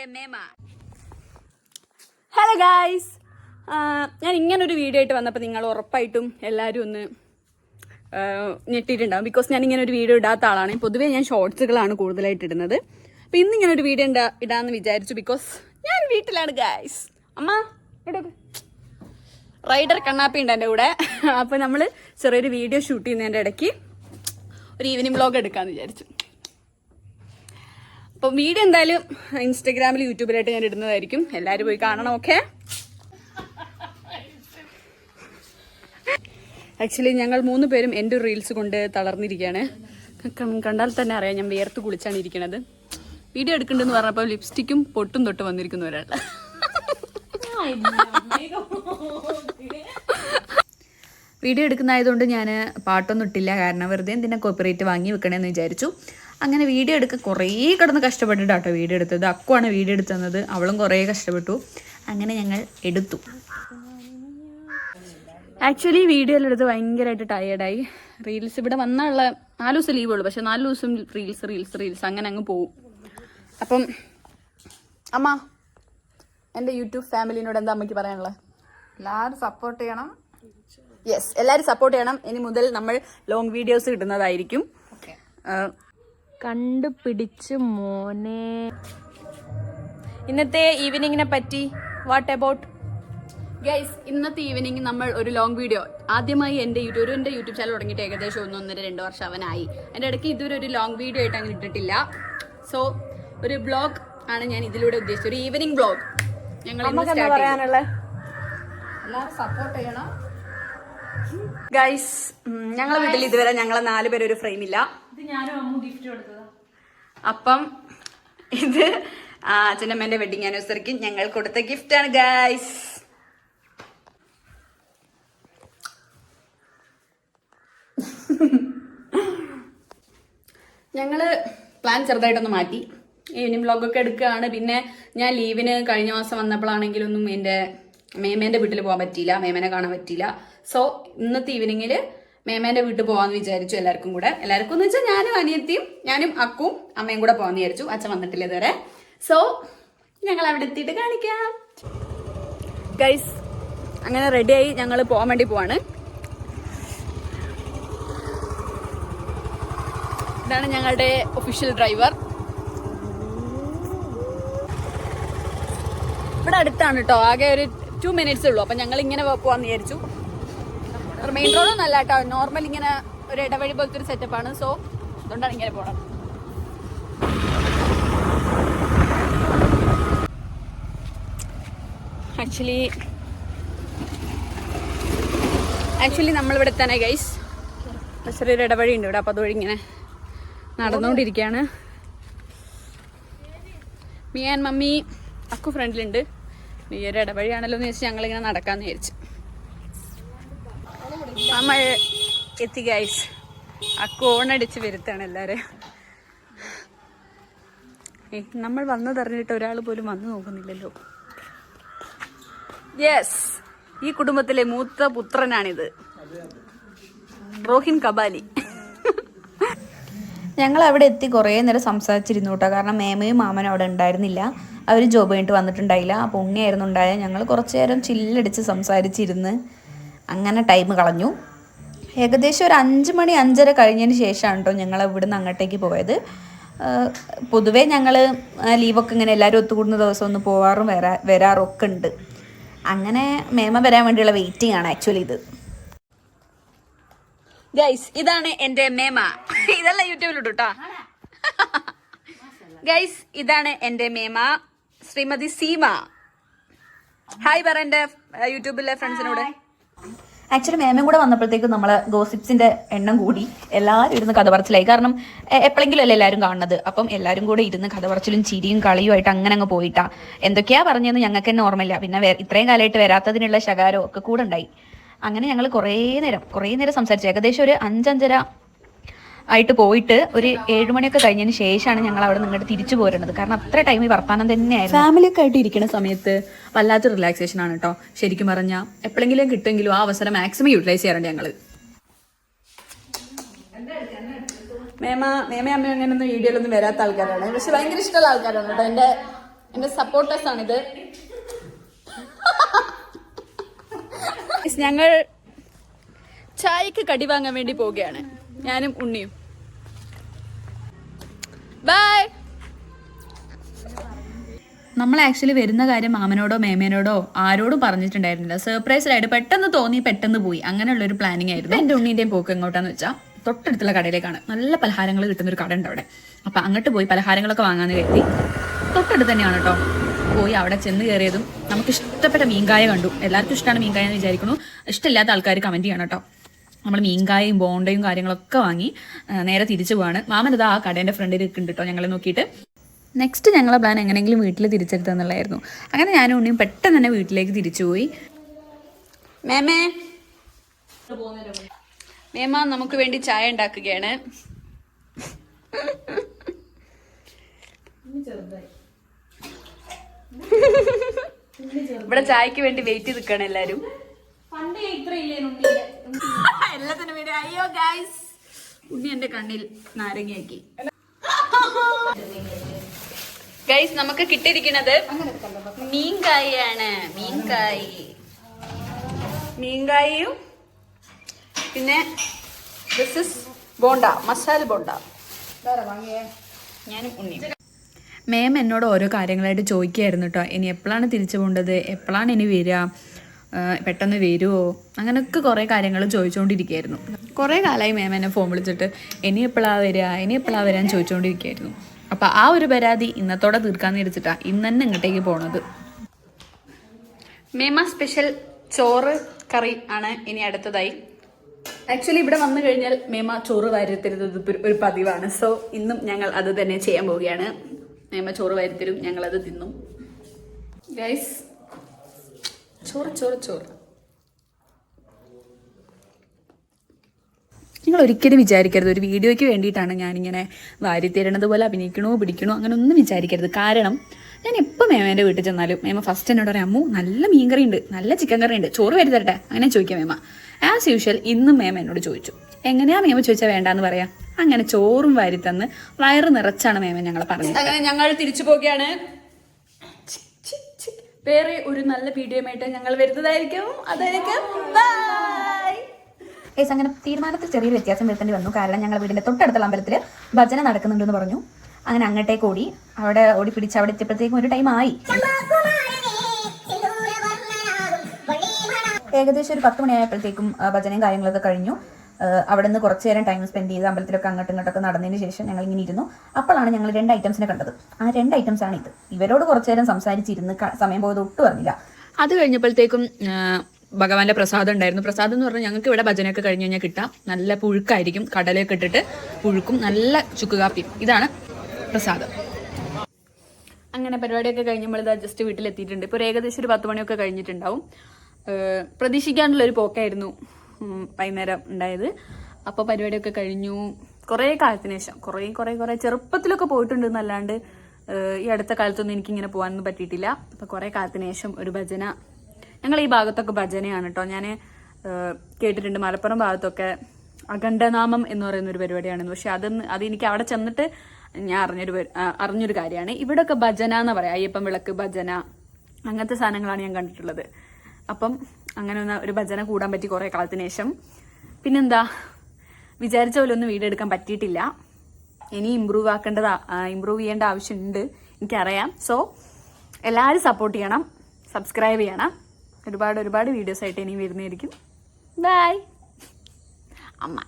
മേമ. Hello guys, ഞാൻ ഇങ്ങനൊരു video ആയിട്ട് വന്നപ്പോൾ നിങ്ങൾ ഉറപ്പായിട്ടും എല്ലാവരും ഒന്ന് ഞെട്ടിയിട്ടുണ്ടാവും. ബിക്കോസ് ഞാൻ ഇങ്ങനെ ഒരു വീഡിയോ ഇടാത്ത ആളാണ്. പൊതുവേ ഞാൻ ഷോർട്സുകളാണ് കൂടുതലായിട്ട് ഇടുന്നത്. അപ്പം ഇന്ന് ഇങ്ങനെ ഒരു വീഡിയോ ഇടാമെന്ന് വിചാരിച്ചു. ബിക്കോസ് ഞാൻ വീട്ടിലാണ് ഗായ്സ്. അമ്മ ഇവിടെ റൈഡർ കണ്ണാപ്പി ഉണ്ട് എൻ്റെ കൂടെ. അപ്പോൾ നമ്മൾ ചെറിയൊരു വീഡിയോ ഷൂട്ട് ചെയ്യുന്നതിൻ്റെ ഇടയ്ക്ക് ഒരു ഈവനിങ് വ്ലോഗ് എടുക്കാമെന്ന് വിചാരിച്ചു. അപ്പം വീഡിയോ എന്തായാലും ഇൻസ്റ്റഗ്രാമിൽ യൂട്യൂബിലായിട്ട് ഞാൻ ഇടുന്നതായിരിക്കും. എല്ലാവരും പോയി കാണണം. ഓക്കെ. ആക്ച്വലി ഞങ്ങൾ 3 പേരും എൻ്റെ ഒരു റീൽസ് കൊണ്ട് തളർന്നിരിക്കുകയാണ്. കണ്ടാൽ തന്നെ അറിയാം ഞാൻ വിയർത്ത് കുളിച്ചാണ് ഇരിക്കുന്നത്. വീഡിയോ എടുക്കണ്ടെന്ന് പറഞ്ഞപ്പോൾ ലിപ്സ്റ്റിക്കും പൊട്ടും തൊട്ട് വന്നിരിക്കുന്നു ഒരാൾ. വീഡിയോ എടുക്കുന്നതായതുകൊണ്ട് ഞാൻ പാട്ടൊന്നും ഇട്ടില്ല. കാരണം വെറുതെ എന്തിനാ കോപ്പിറൈറ്റ് വാങ്ങി വെക്കണമെന്ന് വിചാരിച്ചു. അങ്ങനെ വീഡിയോ എടുക്കാൻ കുറേ കിടന്ന് കഷ്ടപ്പെട്ടിട്ടാട്ടോ വീഡിയോ എടുത്തത്. അക്കുവാണ് വീഡിയോ എടുത്തത്. അവളും കുറേ കഷ്ടപ്പെട്ടു. അങ്ങനെ ഞങ്ങൾ എടുത്തു. ആക്ച്വലി വീഡിയോയിലെടുത്ത് ഭയങ്കരമായിട്ട് ടയേർഡായി. റീൽസ് ഇവിടെ വന്നുള്ള 4 ദിവസം ലീവുള്ളൂ. പക്ഷെ 4 ദിവസം റീൽസ് അങ്ങനെ അങ്ങ് പോവും. അപ്പം അമ്മ, എൻ്റെ യൂട്യൂബ് ഫാമിലിനോട് എന്താ അമ്മയ്ക്ക് പറയാനുള്ളത്? എല്ലാവരും സപ്പോർട്ട് ചെയ്യണം. യെസ്, എല്ലാവരും സപ്പോർട്ട് ചെയ്യണം. ഇനി മുതൽ നമ്മൾ ലോങ് വീഡിയോസ് കിട്ടുന്നതായിരിക്കും. കണ്ടുപിടിച്ച് മോനെ. ഇന്നത്തെ ഈവനിങ്ങിനെ പറ്റി വാട്ട് അബൌട്ട് ഗൈസ്? ഇന്നത്തെ ഈവനിങ് നമ്മൾ ഒരു ലോങ് വീഡിയോ ആദ്യമായി എൻ്റെ യൂട്യൂബ് ചാനൽ തുടങ്ങിയിട്ട് ഏകദേശം 1-1.5-2 വർഷം അവനായി. എൻ്റെ ഇടയ്ക്ക് ഇതുവരെ ഒരു ലോങ് വീഡിയോ ആയിട്ട് അങ്ങനെ ഇട്ടിട്ടില്ല. സോ ഒരു ബ്ലോഗ് ആണ് ഞാൻ ഇതിലൂടെ ഉദ്ദേശിച്ചത്, ഒരു ഈവനിങ് ബ്ലോഗ്. ഞങ്ങൾ എല്ലാവരും സപ്പോർട്ട് ചെയ്യണം ഗൈസ്. ഞങ്ങളെ വീട്ടിൽ ഇതുവരെ ഞങ്ങളെ 4 പേര് ഒരു ഫ്രെയിമില്ല. അപ്പം ഇത് അച്ഛനമ്മേന്റെ വെഡിങ് ആനിവേഴ്സറിക്ക് ഞങ്ങൾ കൊടുത്ത ഗിഫ്റ്റ് ആണ് ഗൈസ്. ഞങ്ങള് പ്ലാൻ ചെറുതായിട്ടൊന്ന് മാറ്റി. ഈവനിങ് വ്ലോഗൊക്കെ എടുക്കുകയാണ്. പിന്നെ ഞാൻ ലീവിന് കഴിഞ്ഞ മാസം വന്നപ്പോഴാണെങ്കിലൊന്നും എൻ്റെ മേമേന്റെ വീട്ടിൽ പോകാൻ പറ്റിയില്ല, മേമേനെ കാണാൻ പറ്റിയില്ല. സോ ഇന്നത്തെ ഈവനിങ്ങിൽ മേമേന്റെ വീട്ടിൽ പോകാമെന്ന് വിചാരിച്ചു. എല്ലാവർക്കും എന്ന് വെച്ചാൽ ഞാനും അനിയത്തിയും, ഞാനും അക്കും അമ്മയും കൂടെ പോകാമെന്ന് വിചാരിച്ചു. അച്ഛൻ വന്നിട്ടില്ല ഇതുവരെ. സോ ഞങ്ങൾ അവിടെ എത്തിയിട്ട് കാണിക്കാം ഗൈസ്. അങ്ങനെ റെഡിയായി ഞങ്ങൾ പോകാൻ വേണ്ടി പോവാണ്. ഇതാണ് ഞങ്ങളുടെ ഒഫീഷ്യൽ ഡ്രൈവർ. ഇവിടെ അടുത്താണ് കേട്ടോ, ആകെ ഒരു 2 minutes ഉള്ളൂ. അപ്പം ഞങ്ങൾ ഇങ്ങനെ പോകാമെന്ന് വിചാരിച്ചു. മെയിൻ റോഡൊന്നും അല്ല കേട്ടോ, നോർമൽ ഇങ്ങനെ ഒരു ഇടവഴി പോലത്തെ ഒരു സെറ്റപ്പാണ്. സോ അതുകൊണ്ടാണ് ഇങ്ങനെ പോകണം. ആക്ച്വലി നമ്മളിവിടെ തന്നെ ഗൈസ് ചെറിയൊരു ഇടവഴി ഉണ്ട് ഇവിടെ. അപ്പോൾ അതുവഴി ഇങ്ങനെ നടന്നുകൊണ്ടിരിക്കുകയാണ്. മീ ആൻഡ് മമ്മി അക്കു ഫ്രണ്ടിലുണ്ട്. ഈ ഒരു ഇടവഴിയാണല്ലോ എന്ന് വെച്ചാൽ ഞങ്ങളിങ്ങനെ നടക്കാമെന്ന് വിചാരിച്ചു. നമ്മൾ എത്തി ഗൈസ്. അക്കു ഓണടിച്ച് വരുത്താണ് എല്ലാവരും. നമ്മൾ വന്നതറിഞ്ഞിട്ട് ഒരാൾ പോലും വന്നു നോക്കുന്നില്ലല്ലോ. യെസ്, ഈ കുടുംബത്തിലെ മൂത്ത പുത്രനാണിത്, റോഹിൻ കബാലി. ഞങ്ങൾ അവിടെ എത്തി കുറേ നേരം സംസാരിച്ചിരുന്നു കേട്ടോ. കാരണം മേമയും മാമനും അവിടെ ഉണ്ടായിരുന്നില്ല. അവർ ജോബ് കഴിഞ്ഞിട്ട് വന്നിട്ടുണ്ടായില്ല. അപ്പോൾ ഉണ്ണിയായിരുന്നു ഉണ്ടായത്. ഞങ്ങൾ കുറച്ച് നേരം ചില്ലടിച്ച് സംസാരിച്ചിരുന്ന് അങ്ങനെ ടൈം കളഞ്ഞു. ഏകദേശം ഒരു 5 മണി 5:30 കഴിഞ്ഞതിന് ശേഷമാണ് കേട്ടോ ഞങ്ങൾ ഇവിടെ നിന്ന് അങ്ങോട്ടേക്ക് പോയത്. പൊതുവേ ഞങ്ങൾ ലീവൊക്കെ ഇങ്ങനെ എല്ലാവരും ഒത്തുകൂടുന്ന ദിവസം ഒന്ന് പോവാറും വരാറൊക്കെ ഉണ്ട്. അങ്ങനെ മേമ വരാൻ വേണ്ടിയുള്ള വെയിറ്റിംഗ് ആണ് ആക്ച്വലി ഇത്. ഗൈസ്, ഇതാണ് എൻ്റെ മേമ. ഇതെല്ലാം യൂട്യൂബിലിട്ടു കേട്ടോ ഗൈസ്. ഇതാണ് എൻ്റെ മേമ, ശ്രീമതി സീമ. ഹായ് പറ എൻ്റെ യൂട്യൂബിലെ ഫ്രണ്ട്സിനോട്. ആക്ച്വലി മേമയും കൂടെ വന്നപ്പോഴത്തേക്കും നമ്മളെ ഗോസിപ്സിൻ്റെ എണ്ണം കൂടി. എല്ലാവരും ഇരുന്ന് കഥ പറച്ചിലായി. കാരണം എപ്പോഴെങ്കിലും അല്ലേ എല്ലാവരും കാണുന്നത്. അപ്പം എല്ലാവരും കൂടെ ഇരുന്ന് കഥ പറച്ചിലും ചിരിയും കളിയുമായിട്ട് അങ്ങനെ അങ്ങ് പോയിട്ടാ. എന്തൊക്കെയാ പറഞ്ഞതെന്ന് ഞങ്ങൾക്ക് തന്നെ ഓർമ്മയില്ല. പിന്നെ ഇത്രയും കാലമായിട്ട് വരാത്തതിനുള്ള ശകാരവും ഒക്കെ കൂടെ ഉണ്ടായി. അങ്ങനെ ഞങ്ങൾ കുറേ നേരം സംസാരിച്ചു. ഏകദേശം ഒരു 5-5:30 ആയിട്ട് പോയിട്ട് ഒരു 7 മണിയൊക്കെ കഴിഞ്ഞതിന് ശേഷമാണ് ഞങ്ങൾ അവിടെ നിന്നിട്ട് തിരിച്ചു പോരുന്നത്. കാരണം അത്ര ടൈം ഈ വർത്താനം തന്നെയായിരുന്നു. ഫാമിലിയൊക്കെ ആയിട്ട് ഇരിക്കുന്ന സമയത്ത് വല്ലാത്ത റിലാക്സേഷൻ ആണ് കേട്ടോ. ശരിക്കും പറഞ്ഞാൽ എപ്പോഴെങ്കിലും കിട്ടുമെങ്കിലും ആ അവസരം മാക്സിമം യൂട്ടിലൈസ് ചെയ്യാറുണ്ട് ഞങ്ങൾ. മേമ അമ്മ അങ്ങനെയൊന്നും വീഡിയോയിലൊന്നും വരാത്ത ആൾക്കാരാണ്. പക്ഷെ ഭയങ്കര ഇഷ്ടമുള്ള ആൾക്കാരാണ് കേട്ടോ. എൻ്റെ എന്റെ സപ്പോർട്ടേഴ്സ് ആണിത്. ഞങ്ങൾ ചായക്ക് കടി വാങ്ങാൻ വേണ്ടി പോവുകയാണ്, ഞാനും ഉണ്ണിയും. ബൈ. നമ്മൾ ആക്ച്വലി വരുന്ന കാര്യം മാമനോടോ മേമേനോടോ ആരോടും പറഞ്ഞിട്ടുണ്ടായിരുന്നില്ല. സർപ്രൈസിലായിട്ട് പെട്ടെന്ന് തോന്നി പെട്ടെന്ന് പോയി, അങ്ങനെയുള്ള ഒരു പ്ലാനിങ് ആയിരുന്നു. എൻ്റെ ഉണ്ണീൻ്റെയും പോക്ക് എങ്ങോട്ടാന്ന് വെച്ചാൽ തൊട്ടടുത്തുള്ള കടയിലേക്കാണ്. നല്ല പലഹാരങ്ങൾ കിട്ടുന്നൊരു കട ഉണ്ട് അവിടെ. അപ്പം അങ്ങോട്ട് പോയി പലഹാരങ്ങളൊക്കെ വാങ്ങാമെന്ന് കരുതി. തൊട്ടടുത്ത് തന്നെയാണ് കേട്ടോ. പോയി അവിടെ ചെന്ന് കയറിയതും നമുക്ക് ഇഷ്ടപ്പെട്ട മീൻകായ കണ്ടു. എല്ലാവർക്കും ഇഷ്ടമാണ് മീൻകായ എന്ന് വിചാരിക്കുന്നു. ഇഷ്ടമില്ലാത്ത ആൾക്കാർ കമൻറ്റ് ചെയ്യണം കേട്ടോ. നമ്മൾ മീൻകായയും ബോണ്ടയും കാര്യങ്ങളൊക്കെ വാങ്ങി നേരെ തിരിച്ചു പോവാണ്. മാമനത് ആ കടേൻ്റെ ഫ്രണ്ടിൽ ഉണ്ട് കേട്ടോ ഞങ്ങളെ നോക്കിയിട്ട്. നെക്സ്റ്റ് ഞങ്ങളെ പ്ലാൻ എങ്ങനെയെങ്കിലും വീട്ടിൽ തിരിച്ചെടുത്തെന്നുള്ളതായിരുന്നു. അങ്ങനെ ഞാനും ഉണ്ണിയും പെട്ടെന്ന് തന്നെ വീട്ടിലേക്ക് തിരിച്ചുപോയി. മേമേ മേമ നമുക്ക് വേണ്ടി ചായ ഉണ്ടാക്കുകയാണ്. ഇവിടെ ചായക്ക് വേണ്ടി വെയിറ്റ് ചെയ്ത് നിൽക്കണം എല്ലാരും. എല്ലാത്തിനും വേണ്ടി. അയ്യോ ഗൈസ്, ഉണ്ണി എന്റെ കണ്ണിൽ നാരങ്ങയാക്കി. ഗൈസ്, നമുക്ക് കിട്ടിയിരിക്കുന്നത് മീൻകായാണ്. മീൻകായും പിന്നെ ദിസ് ഇസ് ബോണ്ട, മസാല ബോണ്ട. ഞാനും ഉണ്ണിയും. മേം എന്നോട് ഓരോ കാര്യങ്ങളായിട്ട് ചോദിക്കുകയായിരുന്നു കേട്ടോ. ഇനി എപ്പോഴാണ് തിരിച്ചു പോകേണ്ടത്, എപ്പോഴാണ് ഇനി വരിക, പെട്ടെന്ന് വരുമോ, അങ്ങനെയൊക്കെ കുറേ കാര്യങ്ങൾ ചോദിച്ചുകൊണ്ടിരിക്കുകയായിരുന്നു. കുറേ കാലമായി മേം എന്നെ ഫോൺ വിളിച്ചിട്ട് ഇനി എപ്പോഴാണ് വരാൻ ചോദിച്ചുകൊണ്ടിരിക്കുകയായിരുന്നു. അപ്പം ആ ഒരു പരാതി ഇന്നത്തോടെ തീർക്കാന്ന് വിചാരിച്ചിട്ടാണ് ഇന്ന് തന്നെ ഇങ്ങോട്ടേക്ക് പോണത്. മേമ സ്പെഷ്യൽ ചോറ് കറി ആണ് ഇനി അടുത്തതായി. ആക്ച്വലി ഇവിടെ വന്നു കഴിഞ്ഞാൽ മേമ ചോറ് വാരിത്തരുന്നത് ഒരു പതിവാണ്. സോ ഇന്നും ഞങ്ങൾ അത് തന്നെ ചെയ്യാൻ പോവുകയാണ്. മേമ ചോറ് വാരിത്തരും, ഞങ്ങളത് തിന്നും. ഗൈസ്, ചോറ്. നിങ്ങൾ ഒരിക്കലും വിചാരിക്കരുത് ഒരു വീഡിയോയ്ക്ക് വേണ്ടിയിട്ടാണ് ഞാനിങ്ങനെ വാരിത്തരണത് പോലെ അഭിനയിക്കണോ പിടിക്കണോ അങ്ങനെ ഒന്നും വിചാരിക്കരുത്. കാരണം ഞാൻ എപ്പോൾ മേമേൻ്റെ വീട്ടിൽ ചെന്നാലും മേമ ഫസ്റ്റ് എന്നോട് പറയാം, അമ്മു നല്ല മീൻ കറി ഉണ്ട്, നല്ല ചിക്കൻ കറി ഉണ്ട്, ചോറ് വാരി തരട്ടെ, അങ്ങനെ ചോദിക്കാം മേമ. ആസ് യൂഷ്വൽ ഇന്നും മേമ എന്നോട് ചോദിച്ചു. എങ്ങനെയാ മേമ ചോദിച്ചാൽ വേണ്ടാന്ന് പറയാം. അങ്ങനെ ചോറും വാരി തന്ന് വയറ് നിറച്ചാണ് മേമ ഞങ്ങളെ പറഞ്ഞത്. അങ്ങനെ ഞങ്ങൾ തിരിച്ചു പോവുകയാണ്. വേറെ ഒരു നല്ല വീഡിയോയുമായിട്ട് ഞങ്ങൾ വരുന്നതായിരിക്കും. അതായിരിക്കും ബൈ. അങ്ങനെ തീരുമാനത്തിൽ ചെറിയൊരു വ്യത്യാസം വരുത്തേണ്ടി വന്നു. കാരണം ഞങ്ങൾ വീടിൻ്റെ തൊട്ടടുത്തുള്ള അമ്പലത്തിൽ ഭജന നടക്കുന്നുണ്ടെന്ന് പറഞ്ഞു. അങ്ങനെ അങ്ങോട്ടേക്ക് ഓടി, അവിടെ ഓടിപ്പിടിച്ച് അവിടെ എത്തിയപ്പോഴത്തേക്കും ഒരു ടൈം ആയി. ഏകദേശം ഒരു 10 മണിയായപ്പോഴത്തേക്കും ഭജനയും കാര്യങ്ങളൊക്കെ കഴിഞ്ഞു. അവിടെ നിന്ന് കുറച്ച് നേരം ടൈം സ്പെൻഡ് ചെയ്ത് അമ്പലത്തിലൊക്കെ അങ്ങോട്ടും ഇങ്ങോട്ടൊക്കെ നടന്നതിന് ശേഷം ഞങ്ങൾ ഇങ്ങനെ ഇരുന്നു. അപ്പോഴാണ് ഞങ്ങൾ 2 ഐറ്റംസിനെ കണ്ടത്. ആ 2 ഐറ്റംസാണ് ഇത്. ഇവരോട് കുറച്ച് നേരം സംസാരിച്ചിരുന്ന് സമയം പോയത് ഒട്ടും അറിഞ്ഞില്ല. അത് കഴിഞ്ഞപ്പോഴത്തേക്കും ഭഗവാന്റെ പ്രസാദം ഉണ്ടായിരുന്നു. പ്രസാദം എന്ന് പറഞ്ഞാൽ ഞങ്ങൾക്ക് ഇവിടെ ഭജനയൊക്കെ കഴിഞ്ഞ് കഴിഞ്ഞാൽ കിട്ടാം നല്ല പുഴുക്കായിരിക്കും. കടലയൊക്കെ ഇട്ടിട്ട് പുഴുക്കും നല്ല ചുക്ക് കാപ്പിയും. ഇതാണ് പ്രസാദം. അങ്ങനെ പരിപാടിയൊക്കെ കഴിഞ്ഞപ്പോൾ ഇത് ജസ്റ്റ് വീട്ടിലെത്തിയിട്ടുണ്ട്. ഇപ്പോൾ ഏകദേശം ഒരു 10 മണിയൊക്കെ കഴിഞ്ഞിട്ടുണ്ടാവും. പ്രതീക്ഷിക്കാണ്ടുള്ളൊരു പോക്കായിരുന്നു വൈകുന്നേരം ഉണ്ടായത്. അപ്പോൾ പരിപാടിയൊക്കെ കഴിഞ്ഞു. കുറേ കാലത്തിന് ശേഷം കുറേ ചെറുപ്പത്തിലൊക്കെ പോയിട്ടുണ്ട് എന്നല്ലാണ്ട് ഈ അടുത്ത കാലത്തൊന്നും എനിക്കിങ്ങനെ പോകാനൊന്നും പറ്റിയിട്ടില്ല. അപ്പോൾ കുറേ കാലത്തിന് ശേഷം ഒരു ഭജന. ഞങ്ങൾ ഈ ഭാഗത്തൊക്കെ ഭജനയാണ് കേട്ടോ. ഞാൻ കേട്ടിട്ടുണ്ട് മലപ്പുറം ഭാഗത്തൊക്കെ അഖണ്ഡനാമം എന്ന് പറയുന്നൊരു പരിപാടിയാണെന്ന്. പക്ഷെ അത് എനിക്ക് അവിടെ ചെന്നിട്ട് ഞാൻ അറിഞ്ഞൊരു കാര്യമാണ്. ഇവിടെയൊക്കെ ഭജന എന്ന് പറയാം. അയ്യപ്പൻ വിളക്ക് ഭജന അങ്ങനത്തെ സാധനങ്ങളാണ് ഞാൻ കണ്ടിട്ടുള്ളത്. അപ്പം അങ്ങനെ ഒരു ഭജന കൂടാൻ പറ്റി കുറേ കാലത്തിന് ശേഷം. പിന്നെന്താ, വിചാരിച്ച പോലെ ഒന്നും വീഡിയോ എടുക്കാൻ പറ്റിയിട്ടില്ല. ഇനി ഇമ്പ്രൂവ് ചെയ്യേണ്ട ആവശ്യമുണ്ട്, എനിക്കറിയാം. സോ എല്ലാവരും സപ്പോർട്ട് ചെയ്യണം, സബ്സ്ക്രൈബ് ചെയ്യണം. ഒരുപാട് വീഡിയോസ് ആയിട്ട് ഇനി വരുന്നതായിരിക്കും. ബൈ അമ്മ.